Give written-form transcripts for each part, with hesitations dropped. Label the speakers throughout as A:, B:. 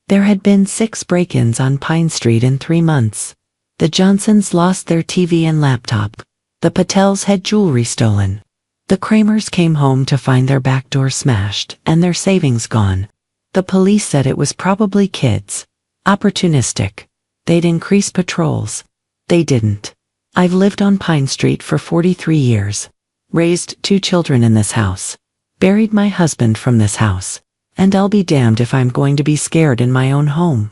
A: There had been 6 break-ins on Pine Street in 3 months. The Johnsons lost their TV and laptop. The Patels had jewelry stolen. The Kramers came home to find their back door smashed and their savings gone. The police said it was probably kids. Opportunistic. They'd increase patrols. They didn't. I've lived on Pine Street for 43 years. Raised 2 children in this house. Buried my husband from this house. And I'll be damned if I'm going to be scared in my own home.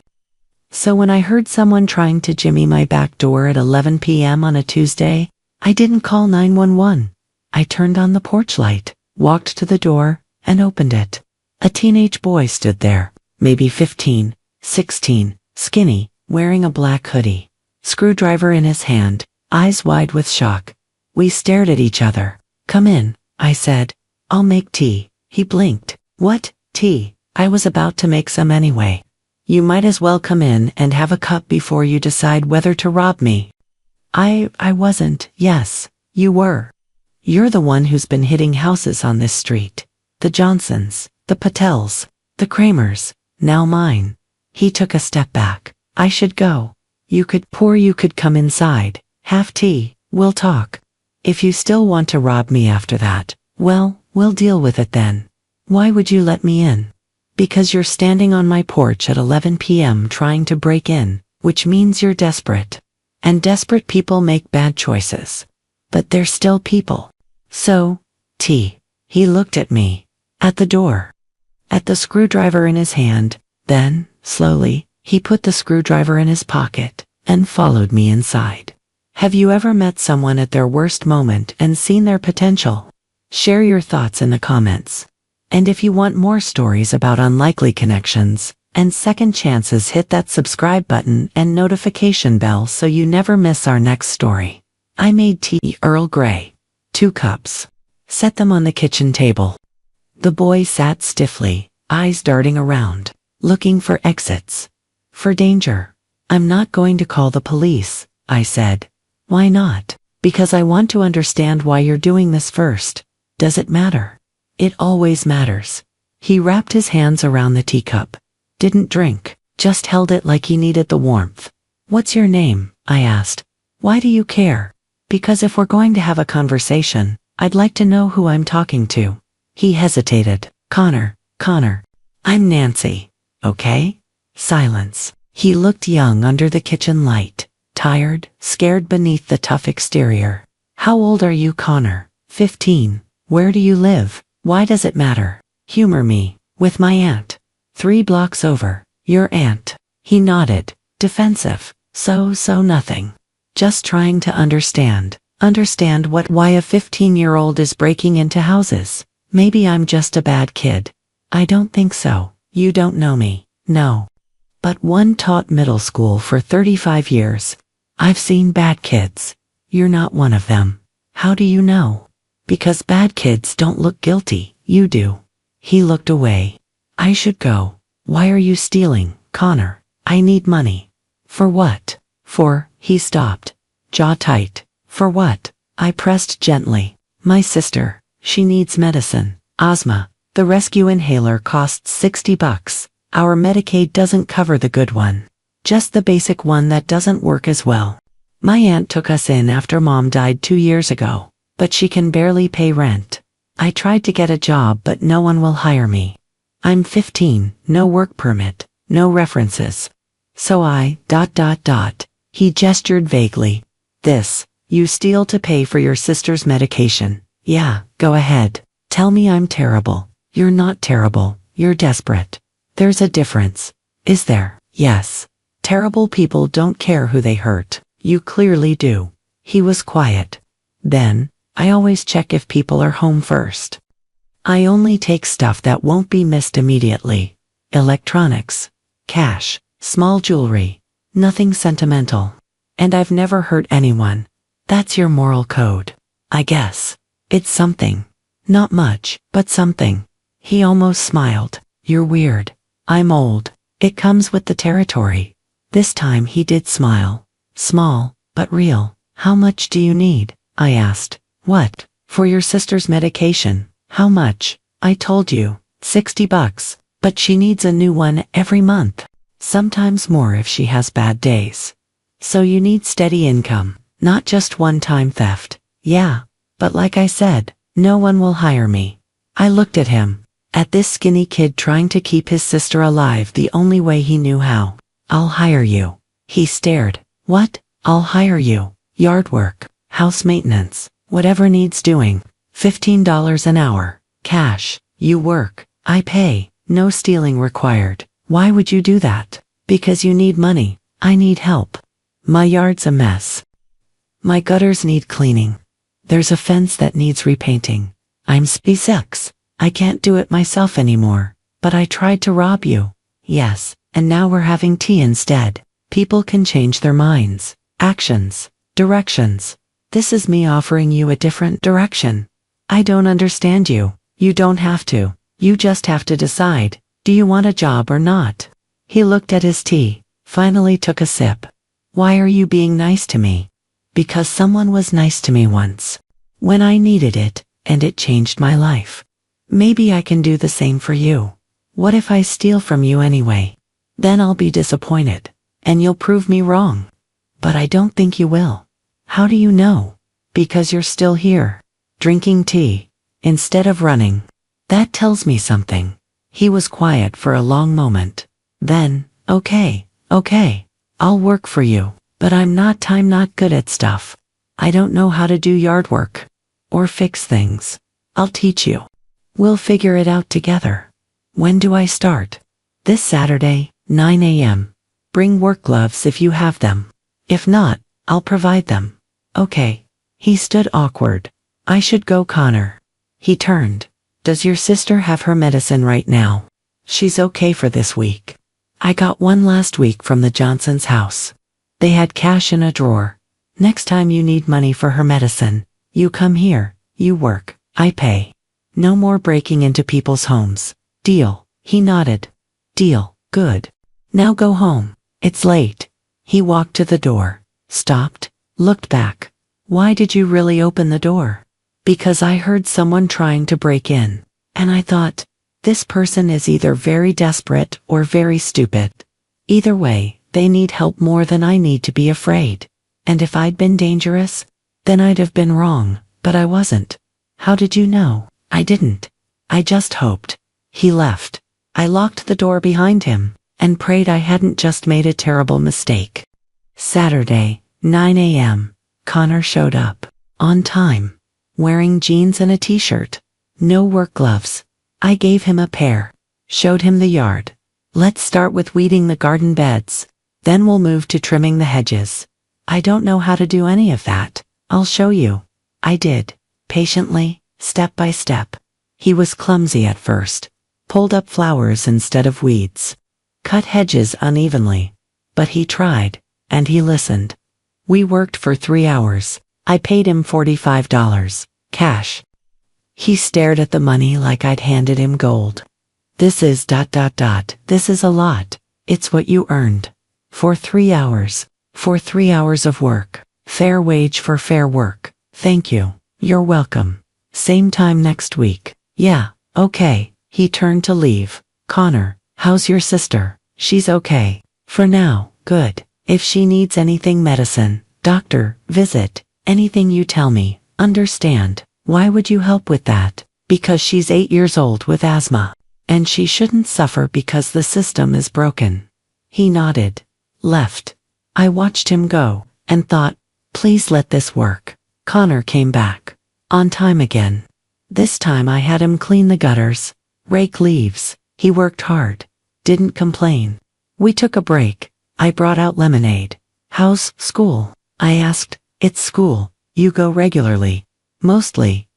A: So when I heard someone trying to jimmy my back door at 11 p.m. on a Tuesday, I didn't call 911. I turned on the porch light, walked to the door, and opened it. A teenage boy stood there, maybe 15, 16, skinny, wearing a black hoodie. Screwdriver in his hand, eyes wide with shock. We stared at each other. "Come in," I said. "I'll make tea." He blinked. "What, tea?" I was about to make some anyway. "You might as well come in and have a cup before you decide whether to rob me." I wasn't. Yes, you were. You're the one who's been hitting houses on this street. The Johnsons, the Patels, the Kramers, now mine. He took a step back. "I should go. You could come inside, have tea, we'll talk. If you still want to rob me after that, well, we'll deal with it then." "Why would you let me in?" "Because you're standing on my porch at 11 p.m. trying to break in, which means you're desperate. And desperate people make bad choices. But they're still people. So, tea." He looked at me. At the door. At the screwdriver in his hand. Then, slowly, he put the screwdriver in his pocket and followed me inside. Have you ever met someone at their worst moment and seen their potential? Share your thoughts in the comments. And if you want more stories about unlikely connections and second chances, hit that subscribe button and notification bell so you never miss our next story. I made tea, Earl Grey. 2 cups. Set them on the kitchen table. The boy sat stiffly, eyes darting around, looking for exits. For danger. "I'm not going to call the police," I said. "Why not?" "Because I want to understand why you're doing this first." "Does it matter?" "It always matters." He wrapped his hands around the teacup. Didn't drink, just held it like he needed the warmth. "What's your name?" I asked. "Why do you care?" "Because if we're going to have a conversation, I'd like to know who I'm talking to." He hesitated. Connor. "I'm Nancy. Okay?" Silence. He looked young under the kitchen light, tired, scared beneath the tough exterior. "How old are you, Connor?" 15. "Where do you live?" "Why does it matter?" "Humor me." "With my aunt. 3 blocks over." "Your aunt?" He nodded, defensive. So nothing. Just trying to understand. Understand what? Why a 15-year-old is breaking into houses. Maybe I'm just a bad kid. I don't think so. You don't know me. No. But one taught middle school for 35 years. I've seen bad kids. You're not one of them. How do you know? Because bad kids don't look guilty. You do. He looked away. "I should go." "Why are you stealing, Connor?" "I need money." "For what?" He stopped. Jaw tight. "For what?" I pressed gently. "My sister. She needs medicine. Asthma. The rescue inhaler costs $60. Our Medicaid doesn't cover the good one. Just the basic one that doesn't work as well. My aunt took us in after Mom died 2 years ago, but she can barely pay rent. I tried to get a job but no one will hire me. I'm 15, no work permit, no references. So He gestured vaguely. You steal to pay for your sister's medication. Yeah, go ahead. Tell me I'm terrible. You're not terrible, you're desperate. There's a difference. Is there? Yes. Terrible people don't care who they hurt. You clearly do. He was quiet. Then, I always check if people are home first. I only take stuff that won't be missed immediately. Electronics. Cash. Small jewelry. Nothing sentimental. And I've never hurt anyone. That's your moral code. I guess. It's something. Not much, but something. He almost smiled. You're weird. I'm old. It comes with the territory. This time he did smile. Small, but real. How much do you need? I asked. What? For your sister's medication. How much? I told you. $60. But she needs a new one every month. sometimes more if she has bad days. So you need steady income, not just one-time theft. Yeah, but like I said, no one will hire me. I looked at him, at this skinny kid trying to keep his sister alive the only way he knew how. I'll hire you. He stared. What? I'll hire you. Yard work, house maintenance, whatever needs doing. $15 an hour. Cash. You work. I pay. No stealing required. Why would you do that? Because you need money. I need help. My yard's a mess. My gutters need cleaning. There's a fence that needs repainting. I'm SpaceX. I can't do it myself anymore. But I tried to rob you. Yes, and now we're having tea instead. People can change their minds, actions, directions. This is me offering you a different direction. I don't understand you. You don't have to. You just have to decide. Do you want a job or not? He looked at his tea, finally took a sip. Why are you being nice to me? Because someone was nice to me once. When I needed it, and it changed my life. Maybe I can do the same for you. What if I steal from you anyway? Then I'll be disappointed, and you'll prove me wrong. But I don't think you will. How do you know? Because you're still here, drinking tea, instead of running. That tells me something. He was quiet for a long moment. Then, okay, I'll work for you, but I'm not good at stuff. I don't know how to do yard work, or fix things. I'll teach you. We'll figure it out together. When do I start? This Saturday, 9 a.m. Bring work gloves if you have them. If not, I'll provide them. Okay. He stood awkward. I should go, Connor. He turned. Does your sister have her medicine right now? She's okay for this week. I got one last week from the Johnson's house. They had cash in a drawer. Next time you need money for her medicine, you come here, you work, I pay. No more breaking into people's homes. Deal. He nodded. Deal. Good. Now go home. It's late. He walked to the door, stopped, looked back. Why did you really open the door? Because I heard someone trying to break in, and I thought, this person is either very desperate or very stupid. Either way, they need help more than I need to be afraid. And if I'd been dangerous, then I'd have been wrong, but I wasn't. How did you know? I didn't. I just hoped. He left. I locked the door behind him, and prayed I hadn't just made a terrible mistake. Saturday, 9 a.m. Connor showed up. On time. Wearing jeans and a t-shirt. No work gloves. I gave him a pair. Showed him the yard. Let's start with weeding the garden beds. Then we'll move to trimming the hedges. I don't know how to do any of that. I'll show you. I did. Patiently, step by step. He was clumsy at first. Pulled up flowers instead of weeds. Cut hedges unevenly. But he tried, and he listened. We worked for 3 hours. I paid him $45. Cash. He stared at the money like I'd handed him gold. This is ... This is a lot. It's what you earned. For 3 hours. For 3 hours of work. Fair wage for fair work. Thank you. You're welcome. Same time next week. Yeah, okay. He turned to leave. Connor, how's your sister? She's okay. For now, good. If she needs anything, medicine, doctor, visit, anything you tell me, understand. Why would you help with that? Because she's 8 years old with asthma. And she shouldn't suffer because the system is broken. He nodded. Left. I watched him go, and thought, please let this work. Connor came back. On time again. This time I had him clean the gutters, rake leaves. He worked hard. Didn't complain. We took a break. I brought out lemonade. How's school? I asked. It's school. You go regularly. Mostly.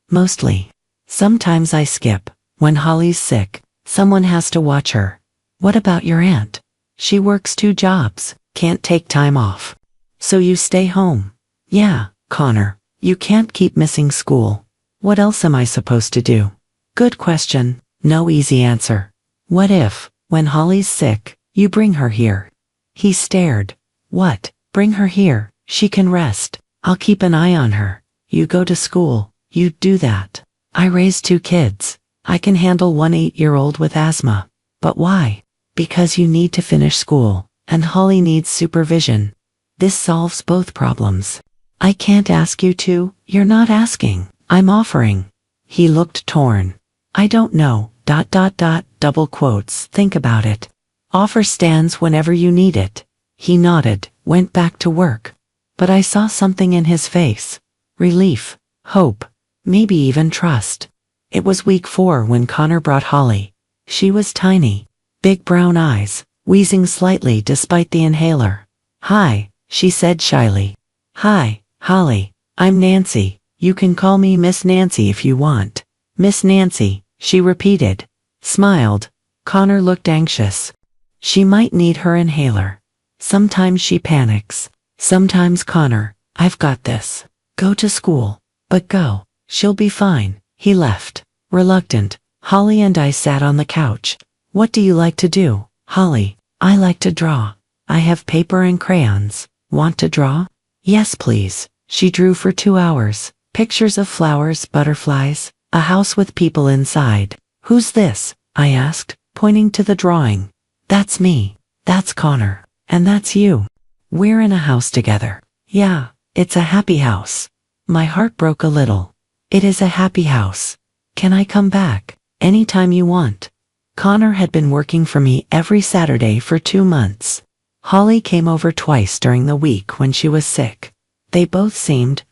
A: Sometimes I skip. When Holly's sick, someone has to watch her. What about your aunt? She works 2 jobs, can't take time off. So you stay home? Yeah, Connor. You can't keep missing school. What else am I supposed to do? Good question. No easy answer. What if, when Holly's sick, you bring her here? He stared. What? Bring her here? She can rest. I'll keep an eye on her. You go to school. You do that. I raised 2 kids. I can handle one 8-year-old with asthma. But why? Because you need to finish school, and Holly needs supervision. This solves both problems. I can't ask you to, you're not asking, I'm offering. He looked torn. I don't know, double quotes, think about it. Offer stands whenever you need it. He nodded, went back to work. But I saw something in his face. Relief, hope, maybe even trust. It was week 4 when Connor brought Holly. She was tiny, big brown eyes, wheezing slightly despite the inhaler. Hi, she said shyly. Hi, Holly, I'm Nancy. You can call me Miss Nancy if you want. Miss Nancy, she repeated. Smiled. Connor looked anxious. She might need her inhaler. Sometimes she panics. Sometimes Connor, I've got this. Go to school. But go. She'll be fine. He left. Reluctant. Holly and I sat on the couch. What do you like to do, Holly? I like to draw. I have paper and crayons. Want to draw? Yes, please. She drew for 2 hours. Pictures of flowers, butterflies, a house with people inside. Who's this? I asked, pointing to the drawing. That's me. That's Connor. And that's you. We're in a house together. Yeah, it's a happy house. My heart broke a little. It is a happy house. Can I come back? Anytime you want. Connor had been working for me every Saturday for 2 months. Holly came over twice during the week when she was sick. They both seemed,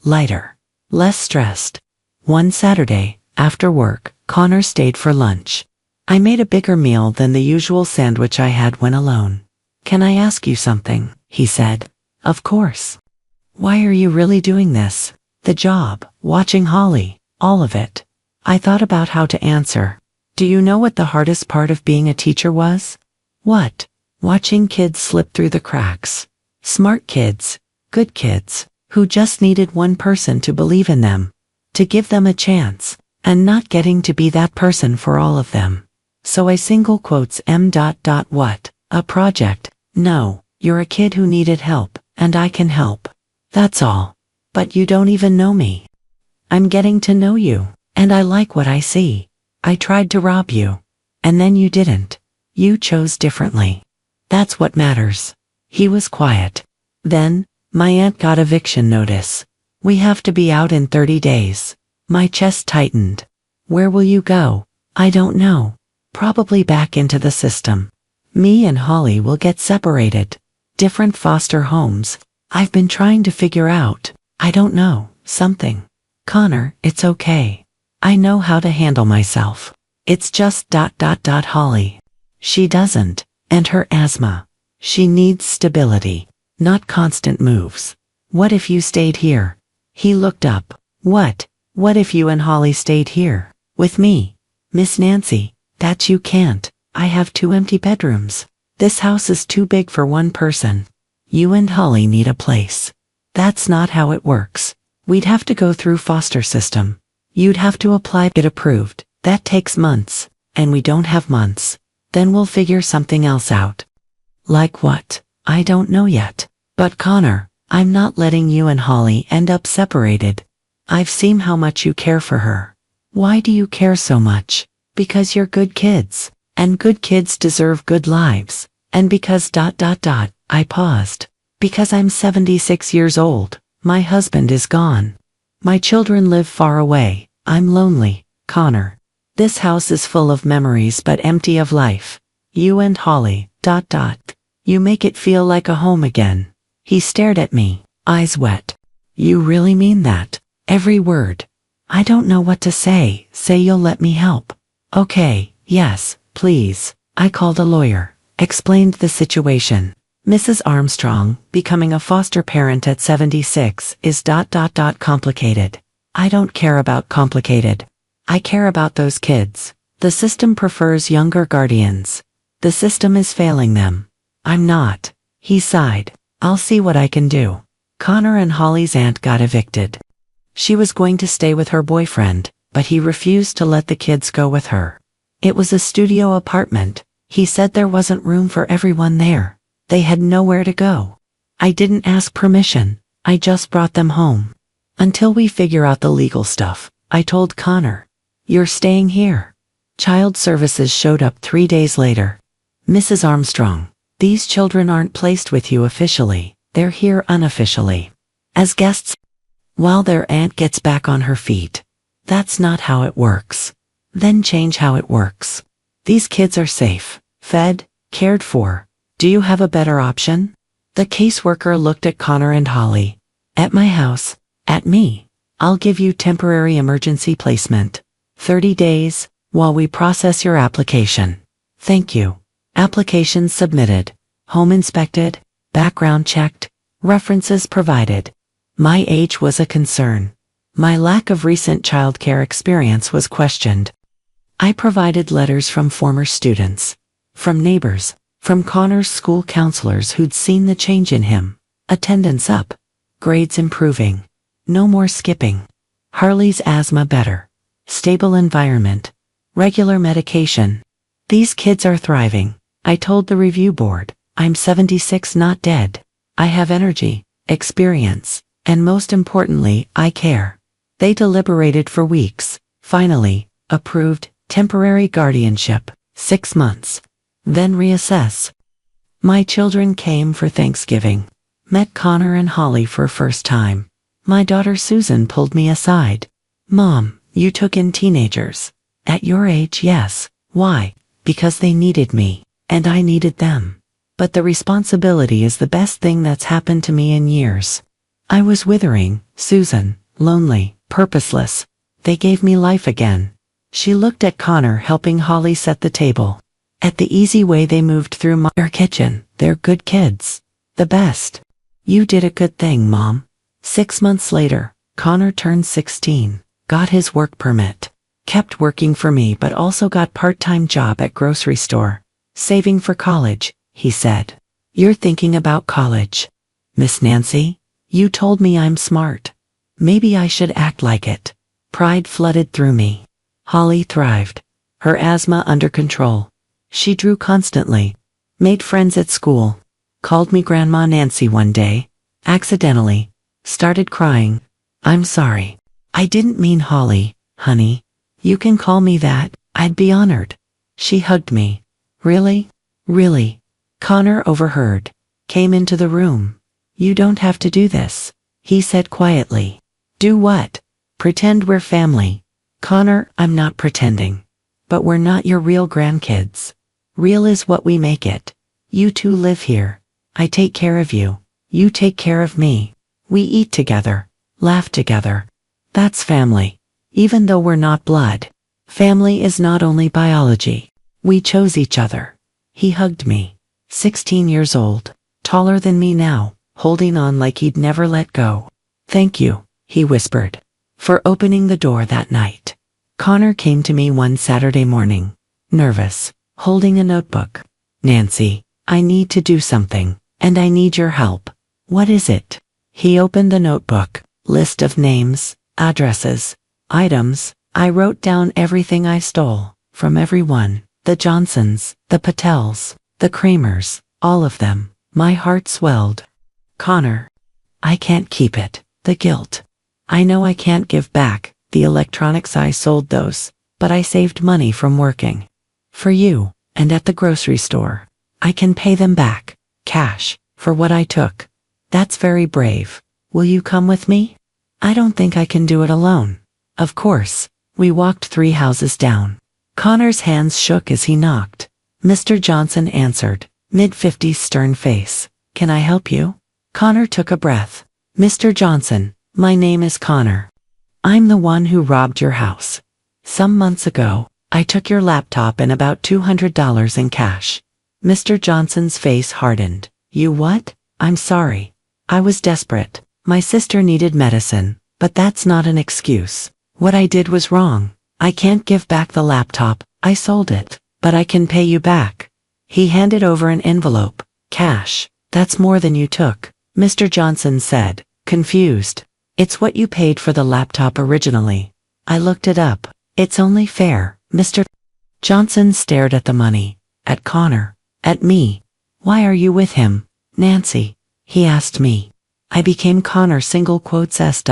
A: lighter. Less stressed. One Saturday, after work, Connor stayed for lunch. I made a bigger meal than the usual sandwich I had when alone. Can I ask you something? He said. Of course. Why are you really doing this? The job, watching Holly, all of it. I thought about how to answer. Do you know what the hardest part of being a teacher was? What? Watching kids slip through the cracks. Smart kids, good kids, who just needed one person to believe in them, to give them a chance, and not getting to be that person for all of them. So I single quotes what? A project. No, you're a kid who needed help, and I can help. That's all. But you don't even know me. I'm getting to know you, and I like what I see. I tried to rob you. And then you didn't. You chose differently. That's what matters. He was quiet. Then, my aunt got eviction notice. We have to be out in 30 days. My chest tightened. Where will you go? I don't know. Probably back into the system. Me and Holly will get separated. Different foster homes. I've been trying to figure out, I don't know, something. Connor, it's okay. I know how to handle myself. It's just Holly. She doesn't, and her asthma. She needs stability, not constant moves. What if you stayed here? He looked up. What if you and Holly stayed here, with me? Miss Nancy, that you can't. I have 2 empty bedrooms. This house is too big for one person. You and Holly need a place. That's not how it works. We'd have to go through foster system. You'd have to apply, get approved. That takes months, and we don't have months. Then we'll figure something else out. Like what? I don't know yet. But Connor, I'm not letting you and Holly end up separated. I've seen how much you care for her. Why do you care so much? Because you're good kids, and good kids deserve good lives. And because I paused. Because I'm 76 years old, my husband is gone. My children live far away, I'm lonely, Connor. This house is full of memories but empty of life. You and Holly, You make it feel like a home again. He stared at me, eyes wet. You really mean that? Every word. I don't know what to say. Say you'll let me help. Okay, yes, please. I called a lawyer, explained the situation. Mrs. Armstrong, becoming a foster parent at 76 is complicated. I don't care about complicated. I care about those kids. The system prefers younger guardians. The system is failing them. I'm not. He sighed. I'll see what I can do. Connor and Holly's aunt got evicted. She was going to stay with her boyfriend, but he refused to let the kids go with her. It was a studio apartment. He said there wasn't room for everyone there. They had nowhere to go. I didn't ask permission. I just brought them home. Until we figure out the legal stuff, I told Connor. You're staying here. Child Services showed up 3 days later. Mrs. Armstrong, these children aren't placed with you officially, they're here unofficially. As guests, while their aunt gets back on her feet. That's not how it works. Then change how it works. These kids are safe, fed, cared for. Do you have a better option? The caseworker looked at Connor and Holly. At my house, at me. I'll give you temporary emergency placement. 30 days, while we process your application. Thank you. Applications submitted. Home inspected. Background checked. References provided. My age was a concern. My lack of recent childcare experience was questioned. I provided letters from former students, from neighbors, from Connor's school counselors who'd seen the change in him. Attendance up. Grades improving. No more skipping. Harley's asthma better. Stable environment. Regular medication. These kids are thriving. I told the review board, I'm 76, not dead. I have energy, experience, and most importantly, I care. They deliberated for weeks. Finally, approved, temporary guardianship, 6 months. Then reassess. My children came for Thanksgiving. Met Connor and Holly for first time. My daughter Susan pulled me aside. Mom, you took in teenagers. At your age, yes. Why? Because they needed me, and I needed them. But the responsibility is the best thing that's happened to me in years. I was withering, Susan, lonely, purposeless. They gave me life again. She looked at Connor helping Holly set the table. At the easy way they moved through our kitchen, they're good kids. The best. You did a good thing, Mom. 6 months later, Connor turned 16, got his work permit, kept working for me but also got part-time job at grocery store. Saving for college, he said. You're thinking about college. Miss Nancy, you told me I'm smart. Maybe I should act like it. Pride flooded through me. Holly thrived. Her asthma under control. She drew constantly. Made friends at school. Called me Grandma Nancy one day. Accidentally. Started crying. I'm sorry. I didn't mean Holly, honey. You can call me that, I'd be honored. She hugged me. Really? Really? Connor overheard. Came into the room. You don't have to do this, he said quietly. Do what? Pretend we're family. Connor, I'm not pretending. But we're not your real grandkids. Real is what we make it. You two live here. I take care of you. You take care of me. We eat together. Laugh together. That's family. Even though we're not blood. Family is not only biology. We chose each other. He hugged me. 16 years old. Taller than me now. Holding on like he'd never let go. Thank you, he whispered, for opening the door that night. Connor came to me one Saturday morning, nervous, holding a notebook. Nancy, I need to do something, and I need your help. What is it? He opened the notebook, list of names, addresses, items. I wrote down everything I stole, from everyone, the Johnsons, the Patels, the Kramers, all of them. My heart swelled. Connor. I can't keep it, the guilt. I know I can't give back the electronics, I sold those, but I saved money from working. For you, and at the grocery store. I can pay them back, cash, for what I took. That's very brave. Will you come with me? I don't think I can do it alone. Of course. We walked 3 houses down. Connor's hands shook as he knocked. Mr. Johnson answered, mid-50s stern face. Can I help you? Connor took a breath. Mr. Johnson, my name is Connor. I'm the one who robbed your house. Some months ago, I took your laptop and about $200 in cash. Mr. Johnson's face hardened. You what? I'm sorry. I was desperate. My sister needed medicine, but that's not an excuse. What I did was wrong. I can't give back the laptop. I sold it, but I can pay you back. He handed over an envelope. Cash. That's more than you took, Mr. Johnson said, confused. It's what you paid for the laptop originally. I looked it up. It's only fair, Mr. Johnson stared at the money, at Connor, at me. Why are you with him, Nancy? He asked me. I became Connor *S.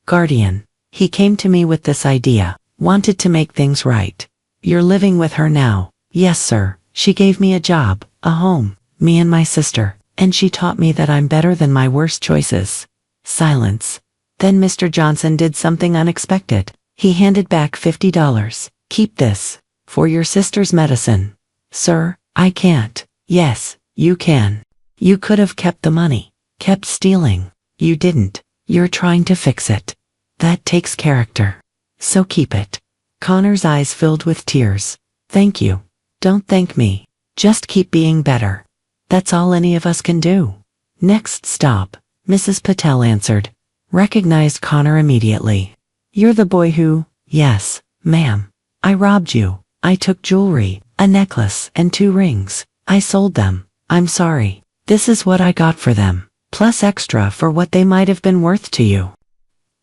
A: Guardian. He came to me with this idea, wanted to make things right. You're living with her now. Yes, sir. She gave me a job, a home, me and my sister, and she taught me that I'm better than my worst choices. Silence. Then Mr. Johnson did something unexpected. He handed back $50. Keep this. For your sister's medicine. Sir, I can't. Yes, you can. You could have kept the money. Kept stealing. You didn't. You're trying to fix it. That takes character. So keep it. Connor's eyes filled with tears. Thank you. Don't thank me. Just keep being better. That's all any of us can do. Next stop, Mrs. Patel answered. Recognized Connor immediately. You're the boy who… Yes, ma'am. I robbed you. I took jewelry, a necklace, and 2 rings. I sold them. I'm sorry. This is what I got for them, plus extra for what they might have been worth to you.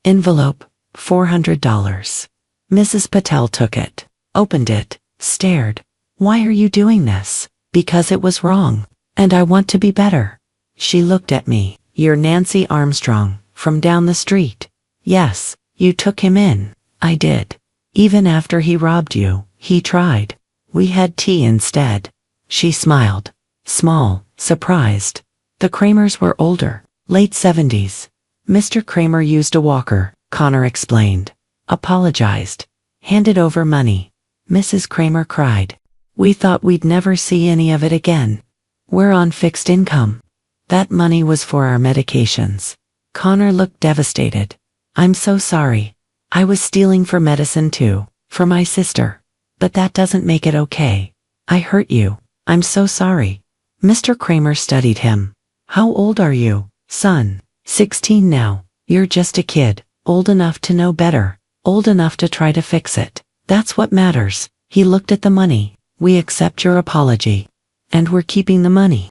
A: Envelope, $400. Mrs. Patel took it, opened it, stared. Why are you doing this? Because it was wrong, and I want to be better. She looked at me. You're Nancy Armstrong, from down the street. Yes, you took him in. I did. Even after he robbed you, he tried. We had tea instead. She smiled. Small, surprised. The Kramers were older, late 70s. Mr. Kramer used a walker, Connor explained. Apologized. Handed over money. Mrs. Kramer cried. We thought we'd never see any of it again. We're on fixed income. That money was for our medications. Connor looked devastated. I'm so sorry. I was stealing for medicine too, for my sister. But that doesn't make it okay. I hurt you. I'm so sorry. Mr. Kramer studied him. How old are you, son? 16 now. You're just a kid, old enough to know better, old enough to try to fix it. That's what matters. He looked at the money. We accept your apology. And we're keeping the money.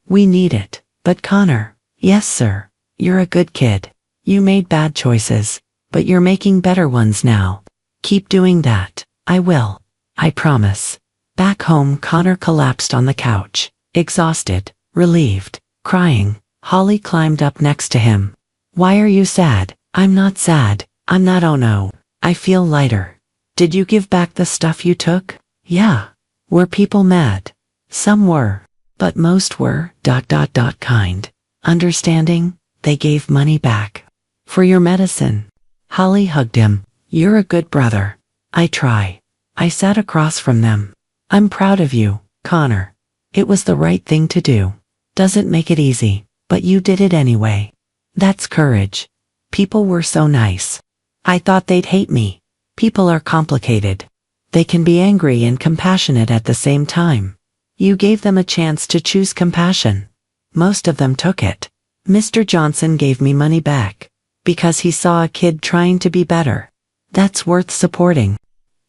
A: We need it. But Connor, yes sir, you're a good kid. You made bad choices, but you're making better ones now. Keep doing that. I will. I promise. Back home, Connor collapsed on the couch, exhausted, relieved, crying. Holly climbed up next to him. Why are you sad? I'm not sad. I'm not. Oh no. I feel lighter. Did you give back the stuff you took? Yeah. Were people mad? Some were. But most were… kind. Understanding. They gave money back. For your medicine. Holly hugged him. You're a good brother. I try. I sat across from them. I'm proud of you, Connor. It was the right thing to do. Doesn't make it easy, but you did it anyway. That's courage. People were so nice. I thought they'd hate me. People are complicated. They can be angry and compassionate at the same time. You gave them a chance to choose compassion. Most of them took it. Mr. Johnson gave me money back. Because he saw a kid trying to be better. That's worth supporting.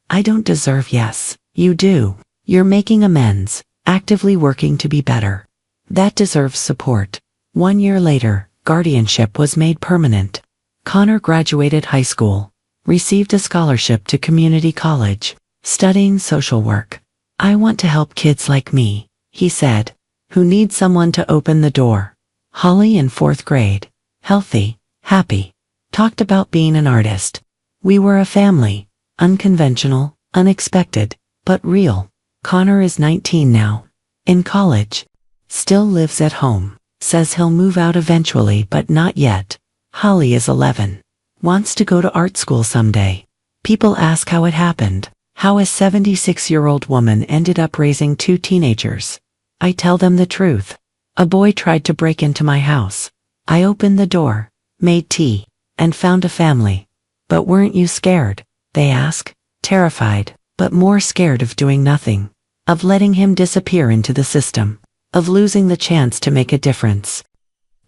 A: I don't deserve. Yes, you do. You're making amends, actively working to be better. That deserves support. 1 year later, guardianship was made permanent. Connor graduated high school, received a scholarship to community college, studying social work. I want to help kids like me, he said, who need someone to open the door. Holly in 4th grade, healthy, happy, talked about being an artist. We were a family, unconventional, unexpected, but real. Connor is 19 now, in college, still lives at home, says he'll move out eventually but not yet. Holly is 11, wants to go to art school someday. People ask how it happened, how a 76-year-old woman ended up raising 2 teenagers. I tell them the truth. A boy tried to break into my house. I opened the door, made tea, and found a family. But weren't you scared? They ask, terrified, but more scared of doing nothing, of letting him disappear into the system, of losing the chance to make a difference.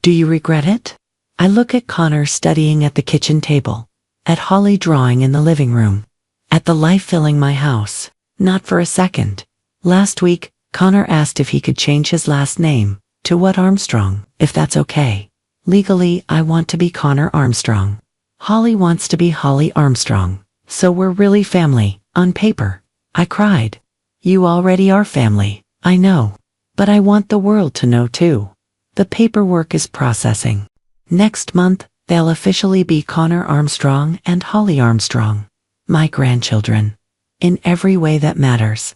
A: Do you regret it? I look at Connor studying at the kitchen table, at Holly drawing in the living room, at the life filling my house, not for a second. Last week, Connor asked if he could change his last name to what Armstrong, if that's okay. Legally, I want to be Connor Armstrong. Holly wants to be Holly Armstrong, so we're really family, on paper. I cried. You already are family, I know. But I want the world to know too. The paperwork is processing. Next month, they'll officially be Connor Armstrong and Holly Armstrong. My grandchildren. in every way that matters.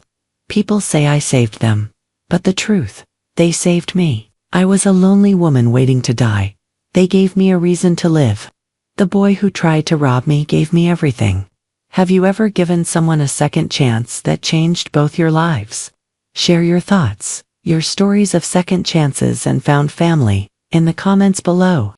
A: People say I saved them. But the truth, they saved me. I was a lonely woman waiting to die. They gave me a reason to live. The boy who tried to rob me gave me everything. Have you ever given someone a second chance that changed both your lives? Share your thoughts, your stories of second chances and found family, in the comments below.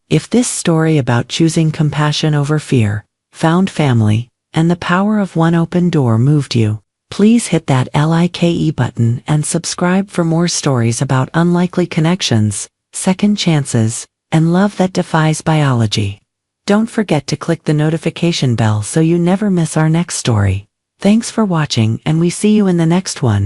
A: If this story about choosing compassion over fear, found family, and the power of one open door moved you, please hit that like button and subscribe for more stories about unlikely connections, second chances, and love that defies biology. Don't forget to click the notification bell so you never miss our next story. Thanks for watching and we see you in the next one.